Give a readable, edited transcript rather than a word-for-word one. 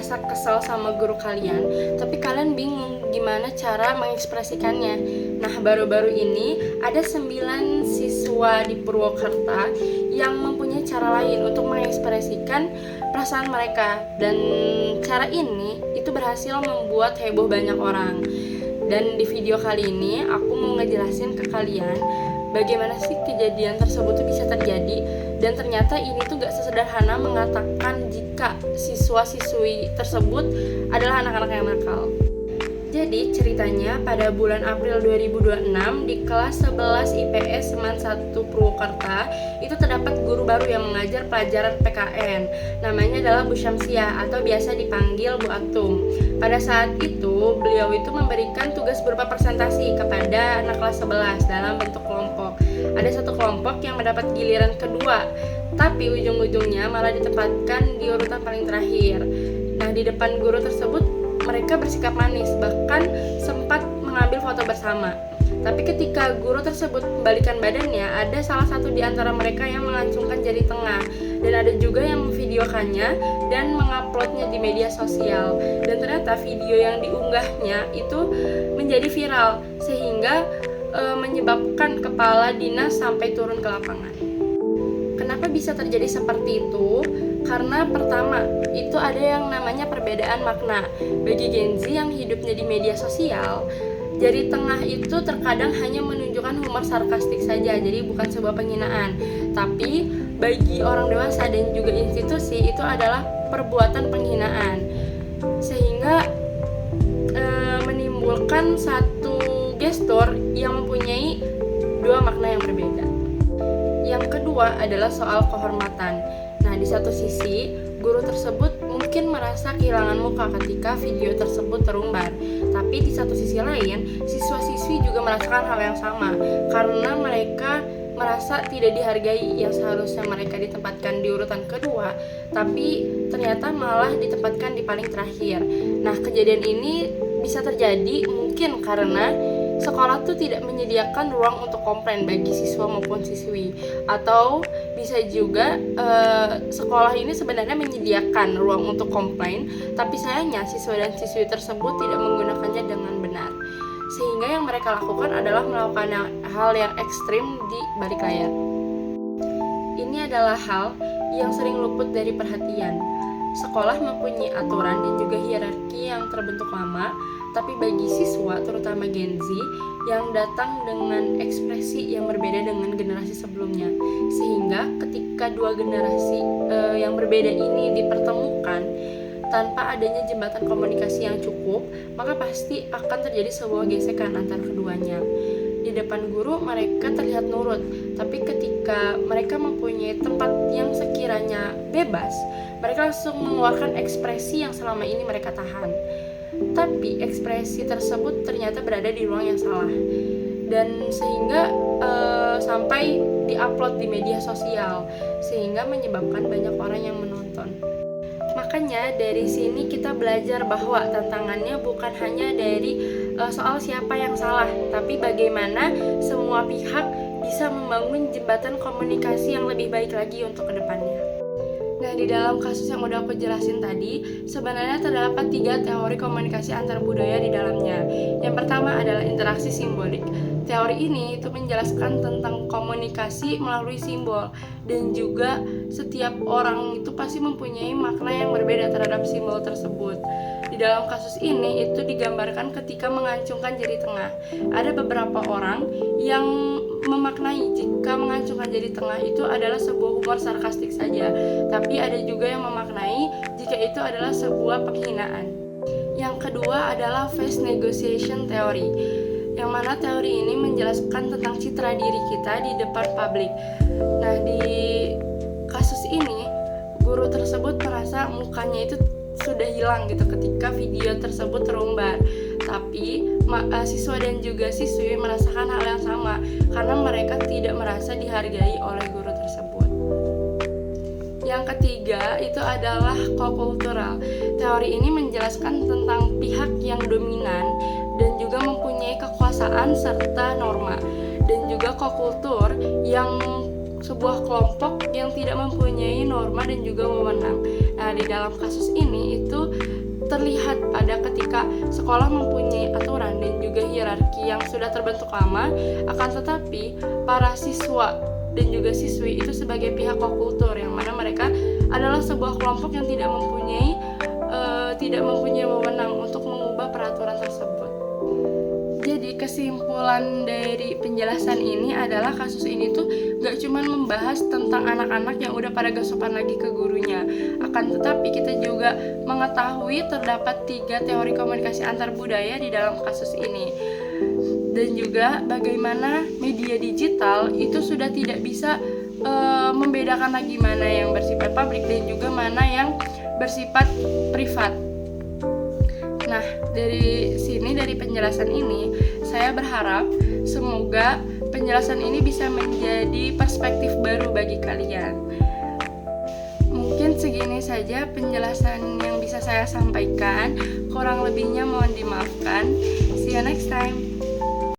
merasa kesal sama guru kalian, tapi kalian bingung gimana cara mengekspresikannya. Nah, baru-baru ini ada 9 siswa di Purwokerta yang mempunyai cara lain untuk mengekspresikan perasaan mereka. Dan cara ini itu berhasil membuat heboh banyak orang. Dan di video kali ini aku mau ngejelasin ke kalian bagaimana sih kejadian tersebut tuh bisa terjadi. Dan ternyata ini tuh gak sesederhana mengatakan jika siswa-siswi tersebut adalah anak-anak yang nakal. Jadi ceritanya pada bulan April 2026 di kelas 11 IPS Seman 1 Purwokerta itu terdapat guru baru yang mengajar pelajaran PKN. Namanya adalah Bu Syamsiah atau biasa dipanggil Bu Atum. Pada saat itu beliau itu memberikan tugas berupa presentasi kepada anak kelas 11 dalam bentuk kelompok. Ada satu kelompok yang mendapat giliran kedua, tapi ujung-ujungnya malah ditempatkan di urutan paling terakhir. Nah, di depan guru tersebut mereka bersikap manis, bahkan sempat mengambil foto bersama. Tapi ketika guru tersebut membalikan badannya, ada salah satu di antara mereka yang mengacungkan jari tengah. Dan ada juga yang memvideokannya dan menguploadnya di media sosial. Dan ternyata video yang diunggahnya itu menjadi viral, sehingga menyebabkan kepala dinas sampai turun ke lapangan. Kenapa bisa terjadi seperti itu? Karena pertama, itu ada yang namanya perbedaan makna. Bagi Gen Z yang hidupnya di media sosial, jari tengah itu terkadang hanya menunjukkan humor sarkastik saja, jadi bukan sebuah penghinaan. Tapi bagi orang dewasa dan juga institusi itu adalah perbuatan penghinaan, sehingga menimbulkan satu gestur yang mempunyai dua makna yang berbeda. Yang kedua adalah soal kehormatan. Nah, di satu sisi, guru tersebut mungkin merasa kehilangan muka ketika video tersebut terumbar. Tapi di satu sisi lain, siswa-siswi juga merasakan hal yang sama, karena mereka merasa tidak dihargai, yang seharusnya mereka ditempatkan di urutan kedua, tapi ternyata malah ditempatkan di paling terakhir. Nah, kejadian ini bisa terjadi mungkin karena sekolah tuh tidak menyediakan ruang untuk komplain bagi siswa maupun siswi, atau bisa juga sekolah ini sebenarnya menyediakan ruang untuk komplain, tapi sayangnya siswa dan siswi tersebut tidak menggunakannya dengan benar, sehingga yang mereka lakukan adalah melakukan hal yang ekstrim di balik layar. Ini adalah hal yang sering luput dari perhatian. Sekolah mempunyai aturan dan juga hierarki yang terbentuk lama, tapi bagi siswa, terutama Gen Z, yang datang dengan ekspresi yang berbeda dengan generasi sebelumnya. Sehingga ketika dua generasi yang berbeda ini dipertemukan, tanpa adanya jembatan komunikasi yang cukup, maka pasti akan terjadi sebuah gesekan antara keduanya. Di depan guru mereka terlihat nurut, tapi ketika mereka mempunyai tempat yang sekiranya bebas, mereka langsung mengeluarkan ekspresi yang selama ini mereka tahan. Tapi ekspresi tersebut ternyata berada di ruang yang salah, dan sehingga sampai diupload di media sosial, sehingga menyebabkan banyak orang yang menonton. Makanya dari sini kita belajar bahwa tantangannya bukan hanya dari soal siapa yang salah, tapi bagaimana semua pihak bisa membangun jembatan komunikasi yang lebih baik lagi untuk kedepannya. Nah, di dalam kasus yang udah aku jelasin tadi, sebenarnya terdapat 3 teori komunikasi antar budaya di dalamnya. Yang pertama adalah interaksi simbolik. Teori ini itu menjelaskan tentang komunikasi melalui simbol, dan juga setiap orang itu pasti mempunyai makna yang berbeda terhadap simbol tersebut. Di dalam kasus ini itu digambarkan ketika mengacungkan jari tengah. Ada beberapa orang yang memaknai jika mengacungkan jari tengah itu adalah sebuah humor sarkastik saja, tapi ada juga yang memaknai jika itu adalah sebuah penghinaan. Yang kedua adalah face negotiation theory, yang mana teori ini menjelaskan tentang citra diri kita di depan publik. Nah, di kasus ini guru tersebut merasa mukanya itu sudah hilang gitu ketika video tersebut terumbar, tapi siswa dan juga siswi merasakan hal yang sama karena mereka tidak merasa dihargai oleh guru tersebut. Yang ketiga itu adalah kokultural. Teori ini menjelaskan tentang pihak yang dominan dan juga mempunyai kekuasaan serta norma, dan juga kokultur yang sebuah kelompok yang tidak mempunyai norma dan juga wewenang. Nah, Nah, di dalam kasus ini itu terlihat pada ketika sekolah mempunyai aturan dan juga hierarki yang sudah terbentuk lama, akan tetapi para siswa dan juga siswi itu sebagai pihak kokultur, yang mana mereka adalah sebuah kelompok yang tidak mempunyai wewenang untuk mengubah peraturan tersebut. Jadi kesimpulan dari penjelasan ini adalah kasus ini tuh gak cuma membahas tentang anak-anak yang udah pada gak sopan lagi ke gurunya, akan tetapi kita juga mengetahui terdapat 3 teori komunikasi antar budaya di dalam kasus ini, dan juga bagaimana media digital itu sudah tidak bisa membedakan lagi mana yang bersifat publik dan juga mana yang bersifat privat. Nah, dari penjelasan ini, saya berharap semoga penjelasan ini bisa menjadi perspektif baru bagi kalian. Mungkin segini saja penjelasan yang bisa saya sampaikan. Kurang lebihnya mohon dimaafkan. See you next time.